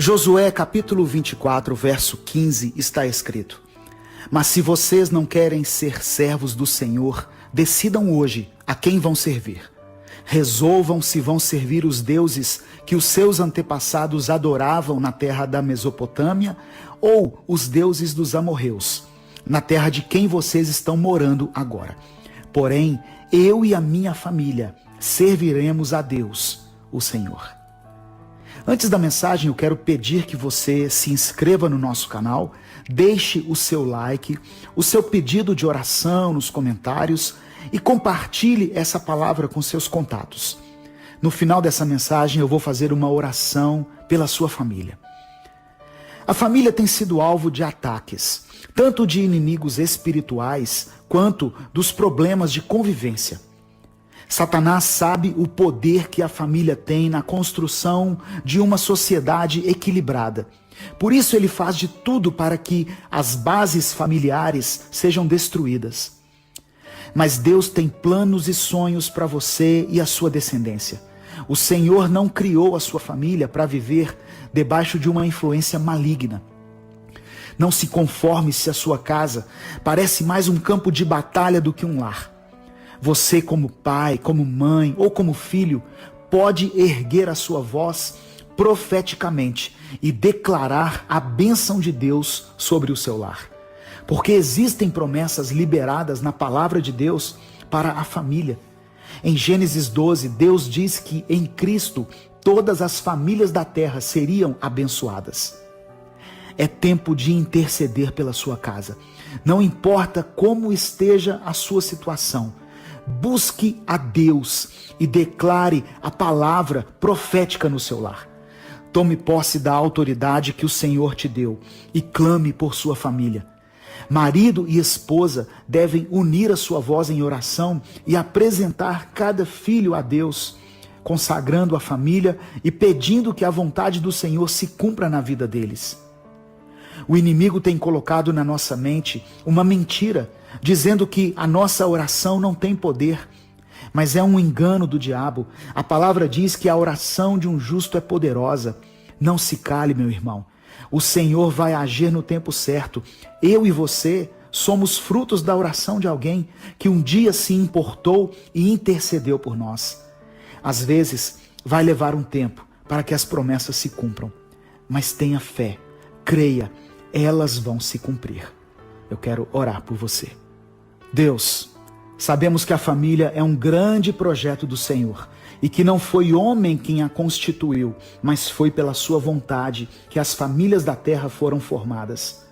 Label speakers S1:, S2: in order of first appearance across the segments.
S1: Josué capítulo 24, verso 15 está escrito: Mas se vocês não querem ser servos do Senhor, decidam hoje a quem vão servir. Resolvam se vão servir os deuses que os seus antepassados adoravam na terra da Mesopotâmia ou os deuses dos amorreus, na terra de quem vocês estão morando agora. Porém, eu e a minha família serviremos a Deus, o Senhor. Antes da mensagem, eu quero pedir que você se inscreva no nosso canal, deixe o seu like, o seu pedido de oração nos comentários e compartilhe essa palavra com seus contatos. No final dessa mensagem, eu vou fazer uma oração pela sua família. A família tem sido alvo de ataques, tanto de inimigos espirituais quanto dos problemas de convivência. Satanás sabe o poder que a família tem na construção de uma sociedade equilibrada. Por isso ele faz de tudo para que as bases familiares sejam destruídas. Mas Deus tem planos e sonhos para você e a sua descendência. O Senhor não criou a sua família para viver debaixo de uma influência maligna. Não se conforme se a sua casa parece mais um campo de batalha do que um lar. Você, como pai, como mãe ou como filho, pode erguer a sua voz profeticamente e declarar a bênção de Deus sobre o seu lar. Porque existem promessas liberadas na palavra de Deus para a família. Em Gênesis 12, Deus diz que em Cristo todas as famílias da terra seriam abençoadas. É tempo de interceder pela sua casa. Não importa como esteja a sua situação, busque a Deus e declare a palavra profética no seu lar. Tome posse da autoridade que o Senhor te deu e clame por sua família. Marido e esposa devem unir a sua voz em oração e apresentar cada filho a Deus, consagrando a família e pedindo que a vontade do Senhor se cumpra na vida deles. O inimigo tem colocado na nossa mente uma mentira, dizendo que a nossa oração não tem poder, mas é um engano do diabo. A palavra diz que a oração de um justo é poderosa. Não se cale, meu irmão. O Senhor vai agir no tempo certo. Eu e você somos frutos da oração de alguém que um dia se importou e intercedeu por nós. Às vezes, vai levar um tempo para que as promessas se cumpram, mas tenha fé, creia, elas vão se cumprir. Eu quero orar por você. Deus, sabemos que a família é um grande projeto do Senhor e que não foi homem quem a constituiu, mas foi pela sua vontade que as famílias da terra foram formadas.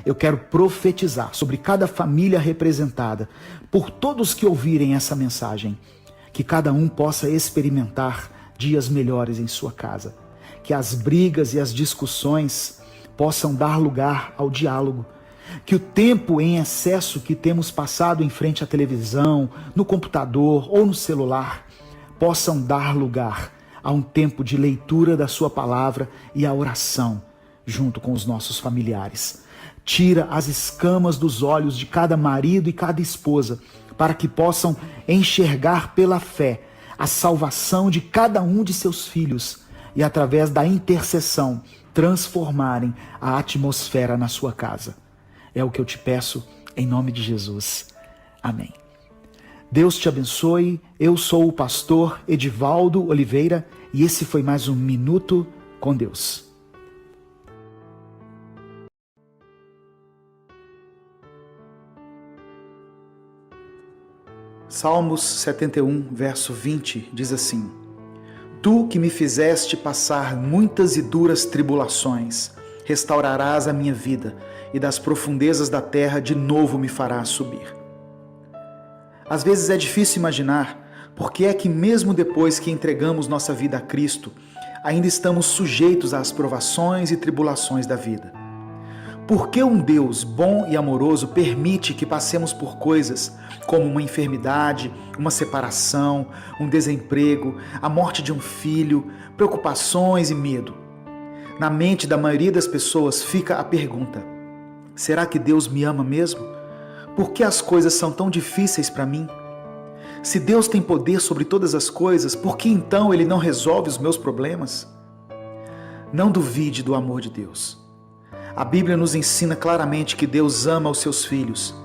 S1: Eu quero profetizar sobre cada família representada, por todos que ouvirem essa mensagem, que cada um possa experimentar dias melhores em sua casa, que as brigas e as discussões possam dar lugar ao diálogo, que o tempo em excesso que temos passado em frente à televisão, no computador ou no celular, possam dar lugar a um tempo de leitura da sua palavra e a oração junto com os nossos familiares. Tira as escamas dos olhos de cada marido e cada esposa, para que possam enxergar pela fé a salvação de cada um de seus filhos e, através da intercessão, transformarem a atmosfera na sua casa. É o que eu te peço em nome de Jesus. Amém. Deus te abençoe. Eu sou o pastor Edivaldo Oliveira e esse foi mais um Minuto com Deus. Salmos 71, verso 20, diz assim: Tu que me fizeste passar muitas e duras tribulações, restaurarás a minha vida e das profundezas da terra de novo me farás subir. Às vezes é difícil imaginar por que é que mesmo depois que entregamos nossa vida a Cristo, ainda estamos sujeitos às provações e tribulações da vida. Por que um Deus bom e amoroso permite que passemos por coisas como uma enfermidade, uma separação, um desemprego, a morte de um filho, preocupações e medo? Na mente da maioria das pessoas fica a pergunta: será que Deus me ama mesmo? Por que as coisas são tão difíceis para mim? Se Deus tem poder sobre todas as coisas, por que então Ele não resolve os meus problemas? Não duvide do amor de Deus. A Bíblia nos ensina claramente que Deus ama os seus filhos.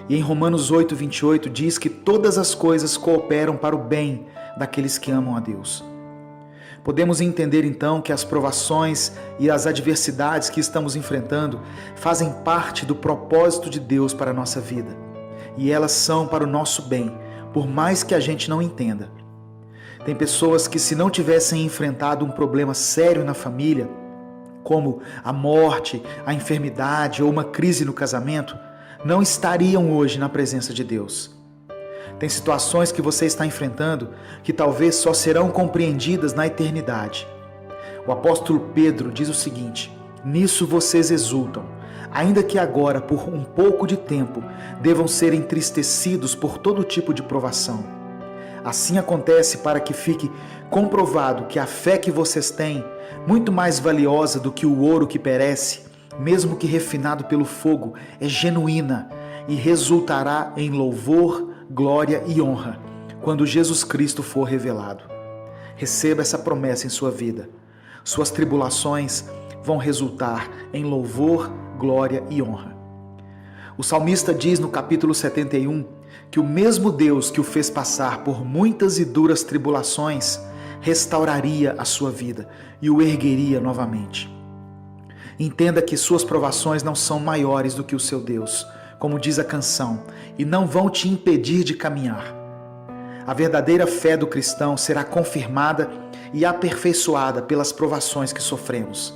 S1: E em Romanos 8:28 diz que todas as coisas cooperam para o bem daqueles que amam a Deus. Podemos entender então que as provações e as adversidades que estamos enfrentando fazem parte do propósito de Deus para a nossa vida. E elas são para o nosso bem, por mais que a gente não entenda. Tem pessoas que, se não tivessem enfrentado um problema sério na família, como a morte, a enfermidade ou uma crise no casamento, não estariam hoje na presença de Deus. Tem situações que você está enfrentando que talvez só serão compreendidas na eternidade. O apóstolo Pedro diz o seguinte: nisso vocês exultam, ainda que agora, por um pouco de tempo, devam ser entristecidos por todo tipo de provação. Assim acontece para que fique comprovado que a fé que vocês têm, muito mais valiosa do que o ouro que perece, mesmo que refinado pelo fogo, é genuína e resultará em louvor, glória e honra, quando Jesus Cristo for revelado. Receba essa promessa em sua vida. Suas tribulações vão resultar em louvor, glória e honra. O salmista diz no capítulo 71 que o mesmo Deus que o fez passar por muitas e duras tribulações restauraria a sua vida e o ergueria novamente. Entenda que suas provações não são maiores do que o seu Deus, como diz a canção, e não vão te impedir de caminhar. A verdadeira fé do cristão será confirmada e aperfeiçoada pelas provações que sofremos.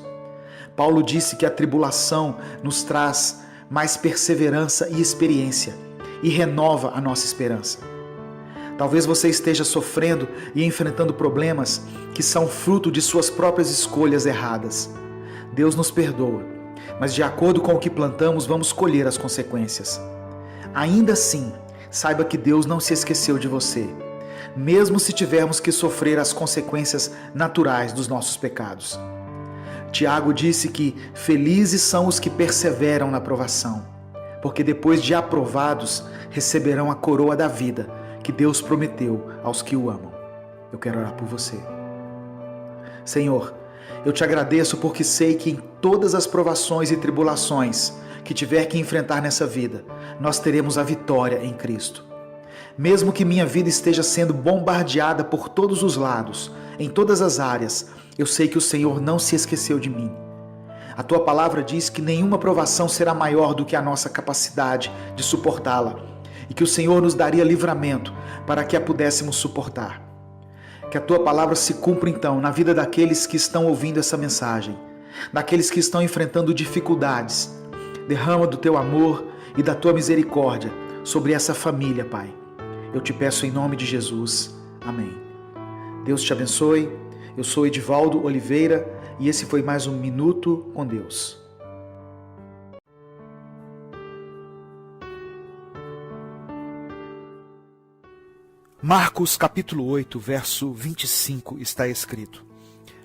S1: Paulo disse que a tribulação nos traz mais perseverança e experiência e renova a nossa esperança. Talvez você esteja sofrendo e enfrentando problemas que são fruto de suas próprias escolhas erradas. Deus nos perdoa, mas de acordo com o que plantamos, vamos colher as consequências. Ainda assim, saiba que Deus não se esqueceu de você, mesmo se tivermos que sofrer as consequências naturais dos nossos pecados. Tiago disse que felizes são os que perseveram na provação, porque depois de aprovados, receberão a coroa da vida que Deus prometeu aos que o amam. Eu quero orar por você. Senhor, eu te agradeço porque sei que em todas as provações e tribulações que tiver que enfrentar nessa vida, nós teremos a vitória em Cristo. Mesmo que minha vida esteja sendo bombardeada por todos os lados, em todas as áreas, eu sei que o Senhor não se esqueceu de mim. A tua palavra diz que nenhuma provação será maior do que a nossa capacidade de suportá-la e que o Senhor nos daria livramento para que a pudéssemos suportar. Que a tua palavra se cumpra então na vida daqueles que estão ouvindo essa mensagem, daqueles que estão enfrentando dificuldades. Derrama do teu amor e da tua misericórdia sobre essa família, Pai. Eu te peço em nome de Jesus. Amém. Deus te abençoe. Eu sou Edivaldo Oliveira e esse foi mais um Minuto com Deus. Marcos capítulo 8, verso 25 está escrito: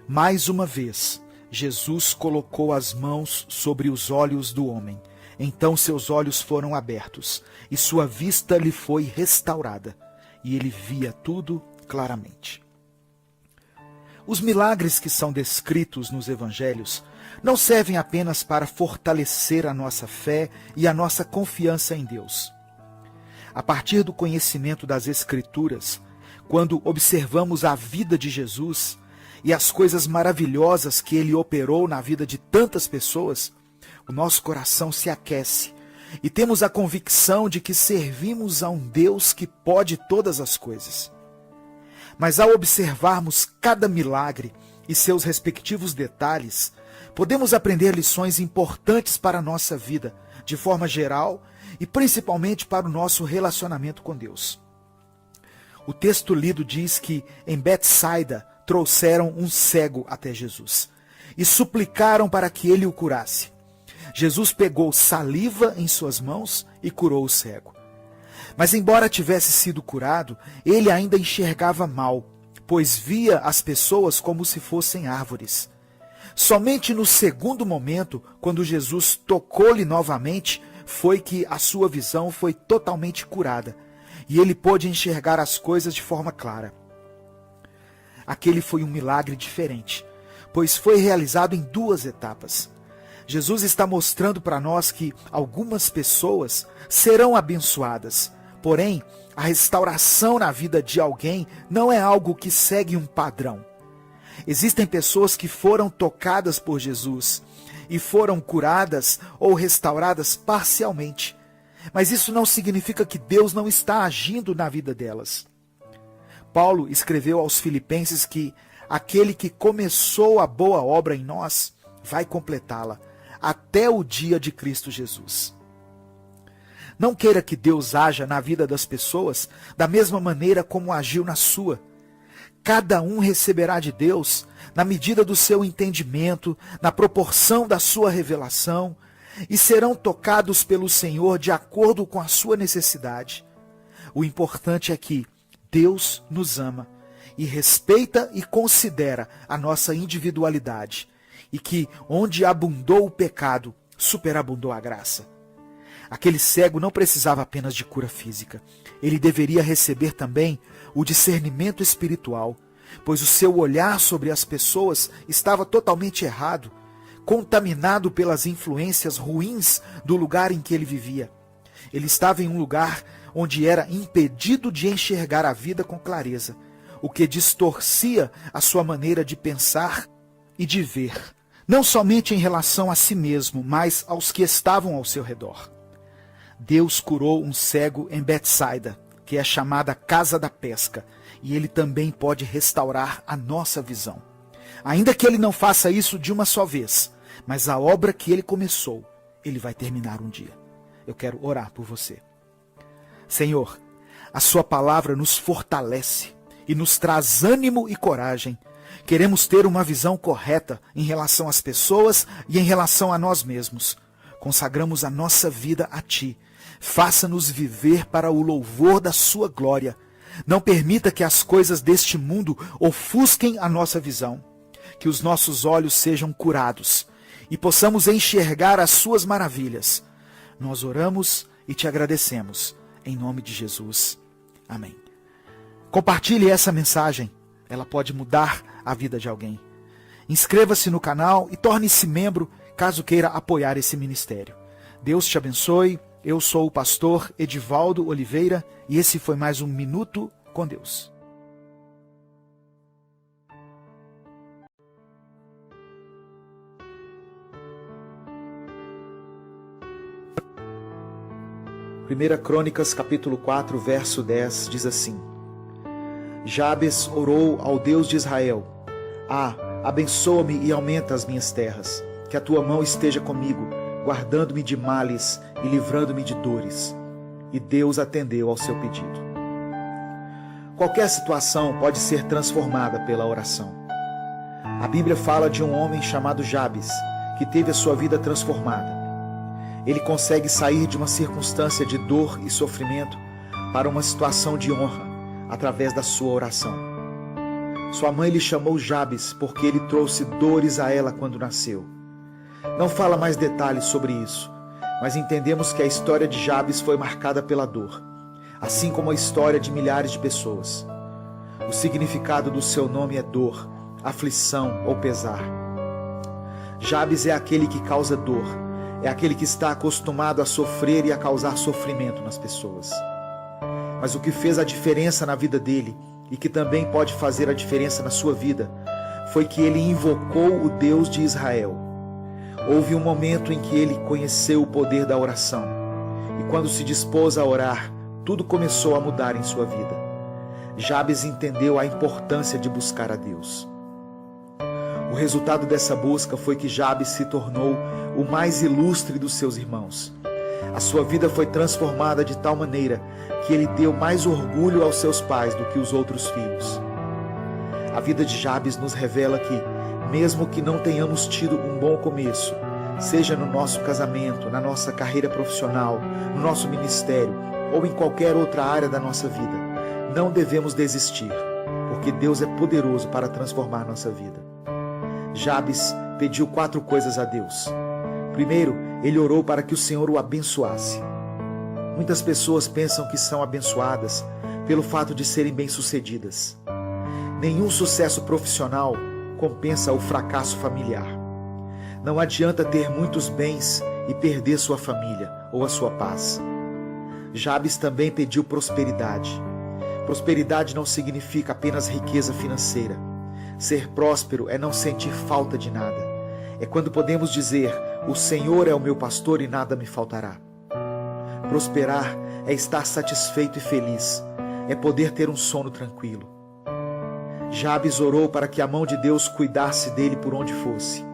S1: mais uma vez, Jesus colocou as mãos sobre os olhos do homem. Então seus olhos foram abertos e sua vista lhe foi restaurada, e ele via tudo claramente. Os milagres que são descritos nos evangelhos não servem apenas para fortalecer a nossa fé e a nossa confiança em Deus. A partir do conhecimento das Escrituras, quando observamos a vida de Jesus e as coisas maravilhosas que ele operou na vida de tantas pessoas, o nosso coração se aquece e temos a convicção de que servimos a um Deus que pode todas as coisas. Mas ao observarmos cada milagre e seus respectivos detalhes, podemos aprender lições importantes para a nossa vida, de forma geral e principalmente para o nosso relacionamento com Deus. O texto lido diz que em Betsaida trouxeram um cego até Jesus e suplicaram para que ele o curasse. Jesus pegou saliva em suas mãos e curou o cego. Mas embora tivesse sido curado, ele ainda enxergava mal, pois via as pessoas como se fossem árvores. Somente no segundo momento, quando Jesus tocou-lhe novamente, foi que a sua visão foi totalmente curada, e ele pôde enxergar as coisas de forma clara. Aquele foi um milagre diferente, pois foi realizado em 2 etapas. Jesus está mostrando para nós que algumas pessoas serão abençoadas, porém, a restauração na vida de alguém não é algo que segue um padrão. Existem pessoas que foram tocadas por Jesus e foram curadas ou restauradas parcialmente, mas isso não significa que Deus não está agindo na vida delas. Paulo escreveu aos Filipenses que aquele que começou a boa obra em nós vai completá-la até o dia de Cristo Jesus. Não queira que Deus haja na vida das pessoas da mesma maneira como agiu na sua. Cada um receberá de Deus na medida do seu entendimento, na proporção da sua revelação, e serão tocados pelo Senhor de acordo com a sua necessidade. O importante é que Deus nos ama e respeita e considera a nossa individualidade, e que onde abundou o pecado, superabundou a graça. Aquele cego não precisava apenas de cura física. Ele deveria receber também o discernimento espiritual, pois o seu olhar sobre as pessoas estava totalmente errado, contaminado pelas influências ruins do lugar em que ele vivia. Ele estava em um lugar onde era impedido de enxergar a vida com clareza, o que distorcia a sua maneira de pensar e de ver, não somente em relação a si mesmo, mas aos que estavam ao seu redor. Deus curou um cego em Betsaida, que é chamada Casa da Pesca, e ele também pode restaurar a nossa visão. Ainda que ele não faça isso de uma só vez, mas a obra que ele começou, ele vai terminar um dia. Eu quero orar por você. Senhor, a sua palavra nos fortalece e nos traz ânimo e coragem. Queremos ter uma visão correta em relação às pessoas e em relação a nós mesmos. Consagramos a nossa vida a Ti. Faça-nos viver para o louvor da sua glória. Não permita que as coisas deste mundo ofusquem a nossa visão. Que os nossos olhos sejam curados e possamos enxergar as suas maravilhas. Nós oramos e te agradecemos. Em nome de Jesus. Amém. Compartilhe essa mensagem. Ela pode mudar a vida de alguém. Inscreva-se no canal e torne-se membro caso queira apoiar esse ministério. Deus te abençoe. Eu sou o pastor Edivaldo Oliveira e esse foi mais um Minuto com Deus. Primeira Crônicas, capítulo 4, verso 10, diz assim: Jabes orou ao Deus de Israel: abençoa-me e aumenta as minhas terras, que a tua mão esteja comigo, guardando-me de males e livrando-me de dores. E Deus atendeu ao seu pedido. Qualquer situação pode ser transformada pela oração. A Bíblia fala de um homem chamado Jabes, que teve a sua vida transformada. Ele consegue sair de uma circunstância de dor e sofrimento para uma situação de honra, através da sua oração. Sua mãe lhe chamou Jabes porque ele trouxe dores a ela quando nasceu. Não fala mais detalhes sobre isso, mas entendemos que a história de Jabes foi marcada pela dor, assim como a história de milhares de pessoas. O significado do seu nome é dor, aflição ou pesar. Jabes é aquele que causa dor, é aquele que está acostumado a sofrer e a causar sofrimento nas pessoas. Mas o que fez a diferença na vida dele, e que também pode fazer a diferença na sua vida, foi que ele invocou o Deus de Israel. Houve um momento em que ele conheceu o poder da oração, e quando se dispôs a orar, tudo começou a mudar em sua vida. Jabes entendeu a importância de buscar a Deus. O resultado dessa busca foi que Jabes se tornou o mais ilustre dos seus irmãos. A sua vida foi transformada de tal maneira que ele deu mais orgulho aos seus pais do que os outros filhos. A vida de Jabes nos revela que, mesmo que não tenhamos tido um bom começo, seja no nosso casamento, na nossa carreira profissional, no nosso ministério ou em qualquer outra área da nossa vida, não devemos desistir, porque Deus é poderoso para transformar nossa vida. Jabes pediu 4 coisas a Deus. Primeiro, ele orou para que o Senhor o abençoasse. Muitas pessoas pensam que são abençoadas pelo fato de serem bem-sucedidas. Nenhum sucesso profissional
S2: compensa o fracasso familiar. Não adianta ter muitos bens e perder sua família ou a sua paz. Jabes também pediu prosperidade. Prosperidade não significa apenas riqueza financeira. Ser próspero é não sentir falta de nada. É quando podemos dizer: o Senhor é o meu pastor e nada me faltará. Prosperar é estar satisfeito e feliz. É poder ter um sono tranquilo. Jabes orou para que a mão de Deus cuidasse dele por onde fosse.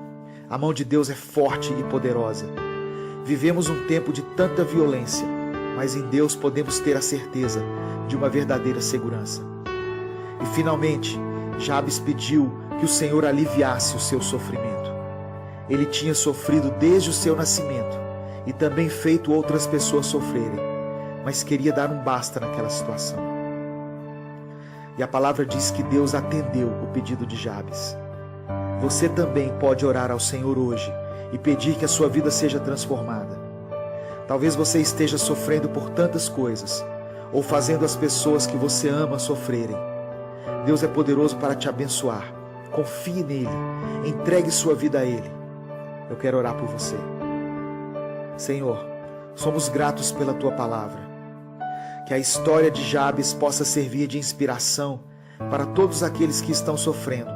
S2: A mão de Deus é forte e poderosa. Vivemos um tempo de tanta violência, mas em Deus podemos ter a certeza de uma verdadeira segurança. E finalmente, Jabes pediu que o Senhor aliviasse o seu sofrimento. Ele tinha sofrido desde o seu nascimento e também feito outras pessoas sofrerem, mas queria dar um basta naquela situação. E a palavra diz que Deus atendeu o pedido de Jabes. Você também pode orar ao Senhor hoje e pedir que a sua vida seja transformada. Talvez você esteja sofrendo por tantas coisas, ou fazendo as pessoas que você ama sofrerem. Deus é poderoso para te abençoar. Confie nele, entregue sua vida a ele. Eu quero orar por você. Senhor, somos gratos pela tua palavra. Que a história de Jabes possa servir de inspiração para todos aqueles que estão sofrendo,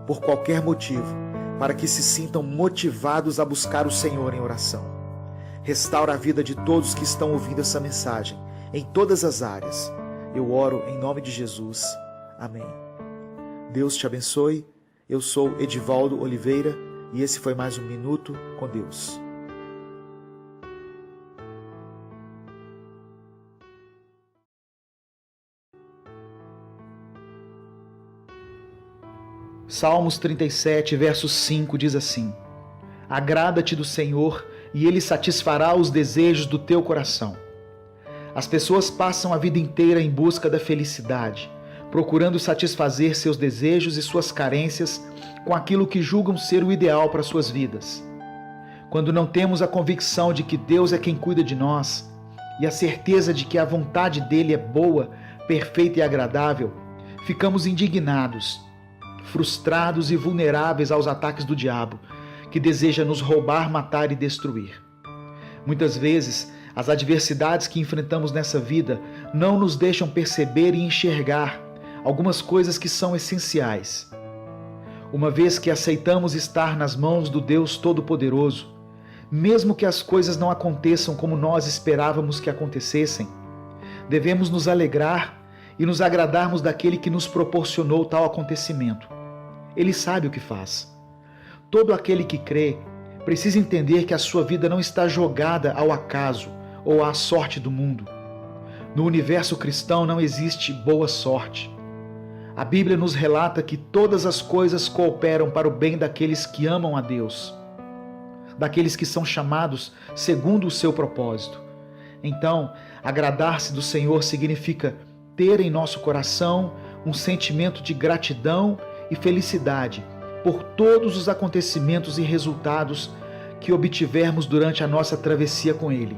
S2: por qualquer motivo, para que se sintam motivados a buscar o Senhor em oração. Restaura a vida de todos que estão ouvindo essa mensagem, em todas as áreas. Eu oro em nome de Jesus. Amém. Deus te abençoe. Eu sou Edivaldo Oliveira e esse foi mais um Minuto com Deus.
S1: Salmos 37, verso 5 diz assim: Agrada-te do Senhor e Ele satisfará os desejos do teu coração. As pessoas passam a vida inteira em busca da felicidade, procurando satisfazer seus desejos e suas carências com aquilo que julgam ser o ideal para suas vidas. Quando não temos a convicção de que Deus é quem cuida de nós e a certeza de que a vontade dele é boa, perfeita e agradável, ficamos indignados, frustrados e vulneráveis aos ataques do diabo, que deseja nos roubar, matar e destruir. Muitas vezes, as adversidades que enfrentamos nessa vida não nos deixam perceber e enxergar algumas coisas que são essenciais. Uma vez que aceitamos estar nas mãos do Deus Todo-Poderoso, mesmo que as coisas não aconteçam como nós esperávamos que acontecessem, devemos nos alegrar e nos agradarmos daquele que nos proporcionou tal acontecimento. Ele sabe o que faz. Todo aquele que crê precisa entender que a sua vida não está jogada ao acaso ou à sorte do mundo. No universo cristão não existe boa sorte. A Bíblia nos relata que todas as coisas cooperam para o bem daqueles que amam a Deus, daqueles que são chamados segundo o seu propósito. Então, agradar-se do Senhor significa ter em nosso coração um sentimento de gratidão e felicidade por todos os acontecimentos e resultados que obtivermos durante a nossa travessia com Ele,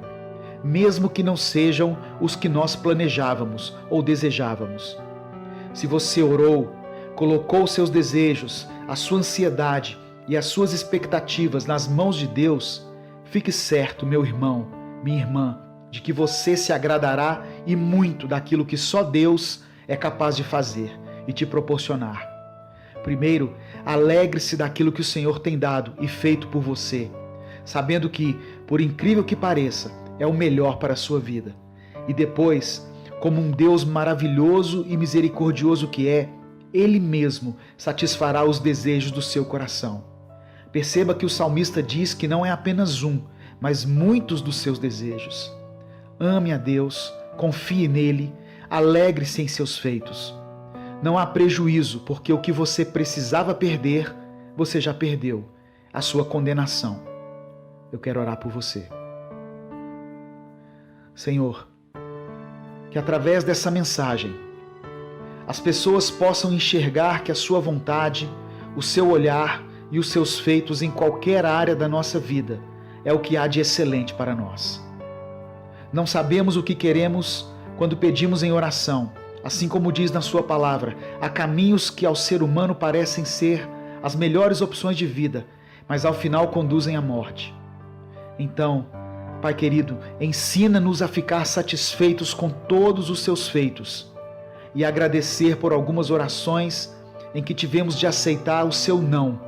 S1: mesmo que não sejam os que nós planejávamos ou desejávamos. Se você orou, colocou seus desejos, a sua ansiedade e as suas expectativas nas mãos de Deus, fique certo, meu irmão, minha irmã, de que você se agradará e muito daquilo que só Deus é capaz de fazer e te proporcionar. Primeiro, alegre-se daquilo que o Senhor tem dado e feito por você, sabendo que, por incrível que pareça, é o melhor para a sua vida. E depois, como um Deus maravilhoso e misericordioso que é, Ele mesmo satisfará os desejos do seu coração. Perceba que o salmista diz que não é apenas um, mas muitos dos seus desejos. Ame a Deus, confie nele, alegre-se em seus feitos. Não há prejuízo, porque o que você precisava perder, você já perdeu, a sua condenação. Eu quero orar por você. Senhor, que através dessa mensagem, as pessoas possam enxergar que a sua vontade, o seu olhar e os seus feitos em qualquer área da nossa vida é o que há de excelente para nós. Não sabemos o que queremos quando pedimos em oração, assim como diz na sua palavra, há caminhos que ao ser humano parecem ser as melhores opções de vida, mas ao final conduzem à morte. Então, Pai querido, ensina-nos a ficar satisfeitos com todos os seus feitos e agradecer por algumas orações em que tivemos de aceitar o seu não,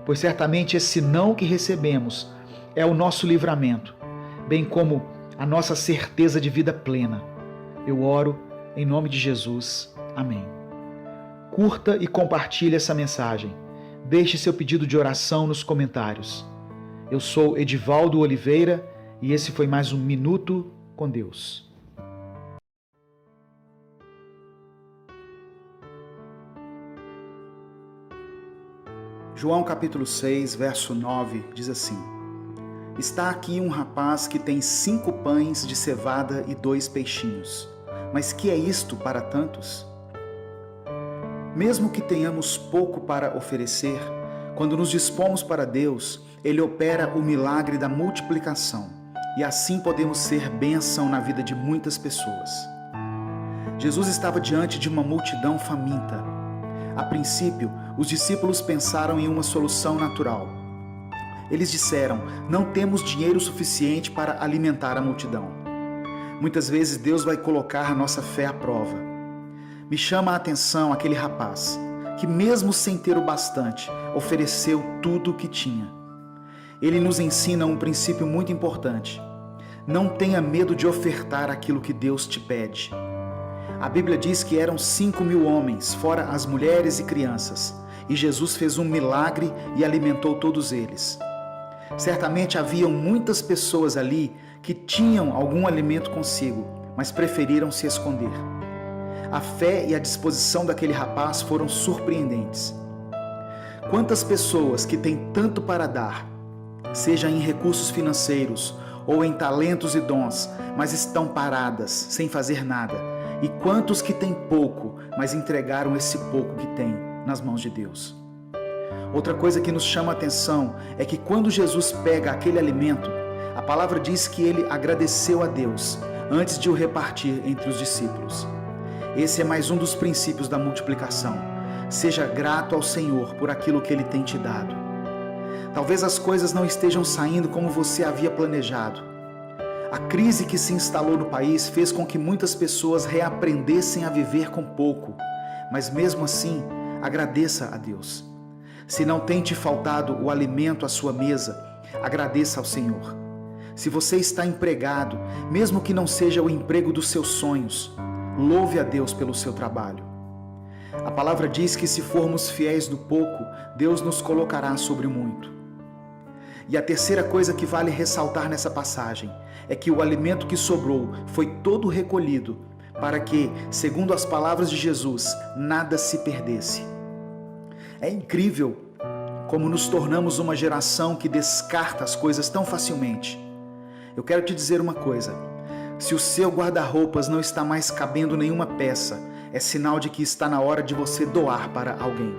S1: pois certamente esse não que recebemos é o nosso livramento, bem como a nossa certeza de vida plena. Eu oro em nome de Jesus. Amém. Curta e compartilhe essa mensagem. Deixe seu pedido de oração nos comentários. Eu sou Edivaldo Oliveira e esse foi mais um Minuto com Deus. João capítulo 6, verso 9, diz assim: Está aqui um rapaz que tem 5 pães de cevada e 2 peixinhos. Mas que é isto para tantos? Mesmo que tenhamos pouco para oferecer, quando nos dispomos para Deus, Ele opera o milagre da multiplicação, e assim podemos ser bênção na vida de muitas pessoas. Jesus estava diante de uma multidão faminta. A princípio, os discípulos pensaram em uma solução natural. Eles disseram: não temos dinheiro suficiente para alimentar a multidão. Muitas vezes Deus vai colocar a nossa fé à prova. Me chama a atenção aquele rapaz, que mesmo sem ter o bastante, ofereceu tudo o que tinha. Ele nos ensina um princípio muito importante. Não tenha medo de ofertar aquilo que Deus te pede. A Bíblia diz que eram 5.000 homens, fora as mulheres e crianças, e Jesus fez um milagre e alimentou todos eles. Certamente haviam muitas pessoas ali que tinham algum alimento consigo, mas preferiram se esconder. A fé e a disposição daquele rapaz foram surpreendentes. Quantas pessoas que têm tanto para dar, seja em recursos financeiros ou em talentos e dons, mas estão paradas, sem fazer nada, e quantos que têm pouco, mas entregaram esse pouco que têm nas mãos de Deus. Outra coisa que nos chama a atenção é que quando Jesus pega aquele alimento, a palavra diz que ele agradeceu a Deus antes de o repartir entre os discípulos. Esse é mais um dos princípios da multiplicação. Seja grato ao Senhor por aquilo que Ele tem te dado. Talvez as coisas não estejam saindo como você havia planejado. A crise que se instalou no país fez com que muitas pessoas reaprendessem a viver com pouco, mas mesmo assim, agradeça a Deus. Se não tem te faltado o alimento à sua mesa, agradeça ao Senhor. Se você está empregado, mesmo que não seja o emprego dos seus sonhos, louve a Deus pelo seu trabalho. A palavra diz que se formos fiéis no pouco, Deus nos colocará sobre o muito. E a terceira coisa que vale ressaltar nessa passagem é que o alimento que sobrou foi todo recolhido para que, segundo as palavras de Jesus, nada se perdesse. É incrível como nos tornamos uma geração que descarta as coisas tão facilmente. Eu quero te dizer uma coisa: se o seu guarda-roupas não está mais cabendo nenhuma peça, é sinal de que está na hora de você doar para alguém.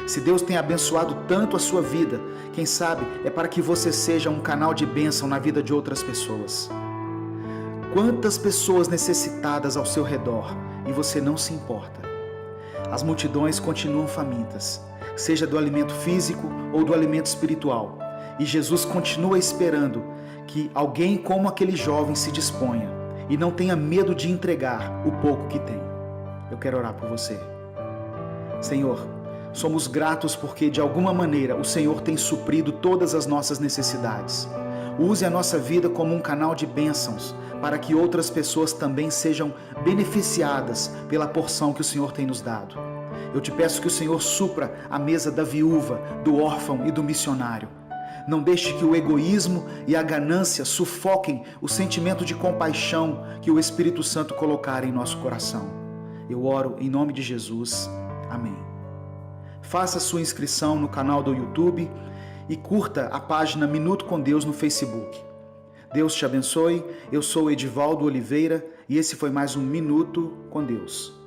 S1: Se Deus tem abençoado tanto a sua vida, quem sabe é para que você seja um canal de bênção na vida de outras pessoas. Quantas pessoas necessitadas ao seu redor e você não se importa? As multidões continuam famintas, seja do alimento físico ou do alimento espiritual, e Jesus continua esperando que alguém como aquele jovem se disponha e não tenha medo de entregar o pouco que tem. Eu quero orar por você. Senhor, somos gratos porque de alguma maneira o Senhor tem suprido todas as nossas necessidades. Use a nossa vida como um canal de bênçãos para que outras pessoas também sejam beneficiadas pela porção que o Senhor tem nos dado. Eu te peço que o Senhor supra a mesa da viúva, do órfão e do missionário. Não deixe que o egoísmo e a ganância sufoquem o sentimento de compaixão que o Espírito Santo colocar em nosso coração. Eu oro em nome de Jesus. Amém. Faça sua inscrição no canal do YouTube e curta a página Minuto com Deus no Facebook. Deus te abençoe. Eu sou Edivaldo Oliveira e esse foi mais um Minuto com Deus.